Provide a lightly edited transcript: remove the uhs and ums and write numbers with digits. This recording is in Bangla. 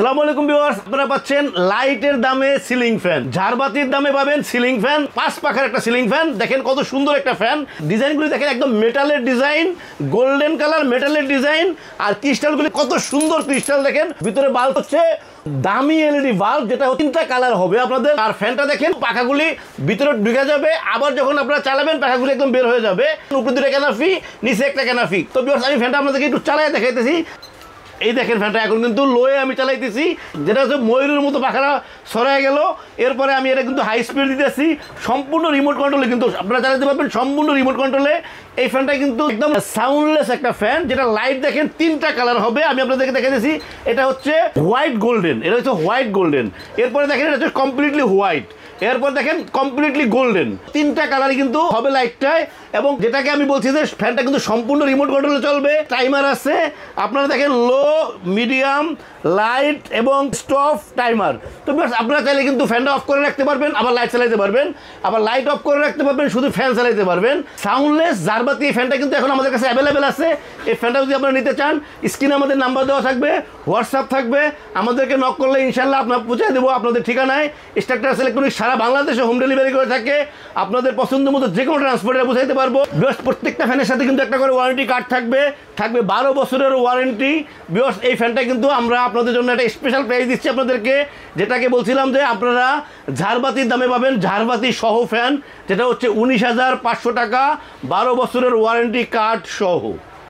আসসালামু আলাইকুম ভিউয়ার্স, আপনারা পাচ্ছেন লাইটের দামে সিলিং ফ্যান, ঝাড়বাতির দামে পাবেন সিলিং ফ্যান, 5 পাখার একটা সিলিং ফ্যান। দেখেন কত সুন্দর একটা ফ্যান, ডিজাইনগুলি দেখেন একদম মেটালের ডিজাইন, গোল্ডেন কালার মেটালের ডিজাইন, আর ক্রিস্টালগুলি কত সুন্দর ক্রিস্টাল। দেখেন ভিতরে বাল্ব হচ্ছে দামি এলইডি বাল্ব, যেটা 3টা কালার হবে আপনাদের। আর ফ্যানটা দেখেন পাখাগুলি ভিতরে ঢুকে যাবে, আবার যখন আপনারা চালাবেন পাখাগুলি একদম বের হয়ে যাবে। উপরে 2টা ক্যানাফি, নিচে একটা ক্যানাফি। তো ভিউয়ার্স আমি ফ্যানটা আপনাদেরকে একটু চালাই দেখাইতেছি। এই দেখেন ফ্যানটা এখন কিন্তু লোয়ে আমি চালাইতেছি, যেটা হচ্ছে ময়ূরের মতো পাখাটা সরাই গেল। এরপরে আমি এটা কিন্তু হাই স্পিড দিতেছি, সম্পূর্ণ রিমোট কন্ট্রোলে কিন্তু আপনারা চালাতে পারবেন, সম্পূর্ণ রিমোট কন্ট্রোলে। এই ফ্যানটা কিন্তু একদম সাউন্ডলেস একটা ফ্যান, যেটা লাইট দেখেন 3টা কালার হবে। আমি আপনাদেরকে দেখাইতেছি, এটা হচ্ছে হোয়াইট গোল্ডেন, এটা হচ্ছে হোয়াইট গোল্ডেন। এরপরে দেখেন এটা হচ্ছে কমপ্লিটলি হোয়াইট, এরপর দেখেন কমপ্লিটলি গোল্ডেন। 3টা কালারই কিন্তু হবে লাইটটায়। এবং যেটাকে আমি বলছি যে ফ্যানটা কিন্তু সম্পূর্ণ রিমোট কন্ট্রোলে চলবে, টাইমার আছে। আপনারা দেখেন লো, মিডিয়াম, লাইট এবং স্টপ টাইমার। তো আপনারা চাইলে কিন্তু ফ্যানটা অফ করে রাখতে পারবেন, আবার লাইট চালাতে পারবেন, আবার লাইট অফ করে রাখতে পারবেন, শুধু ফ্যান চালাতে পারবেন। সাউন্ডলেস ঝাড়বাতি এই ফ্যানটা কিন্তু এখন আমাদের কাছে অ্যাভেলেবেল আছে। এই ফ্যানটা যদি আপনারা নিতে চান, স্ক্রিনে আমাদের নাম্বার দেওয়া থাকবে, হোয়াটসঅ্যাপ থাকবে, আমাদেরকে নক করলে ইনশাল্লাহ আপনার পৌঁছে দেবো আপনাদের ঠিকানায়। স্ট্রাকচার ইলেকট্রনিক্স সারা বাংলাদেশে হোম ডেলিভারি করে থাকে। আপনাদের পছন্দ মতো যে কোনো ট্রান্সপোর্টে পৌঁছাইতে পারবো। প্রত্যেকটা ফ্যানের সাথে কিন্তু একটা করে ওয়ারেন্টি কার্ড থাকবে 12 বছরের ওয়ারেন্টি। বিকজ এই ফ্যানটা কিন্তু আমরা আপনাদের জন্য একটা স্পেশাল প্রাইস দিচ্ছি আপনাদেরকে, যেটাকে বলছিলাম যে আপনারা ঝাড়বাতির দামে পাবেন, ঝাড়বাতি সহ ফ্যান, যেটা হচ্ছে 19,500 টাকা, 12 বছরের ওয়ারেন্টি কার্ড সহ।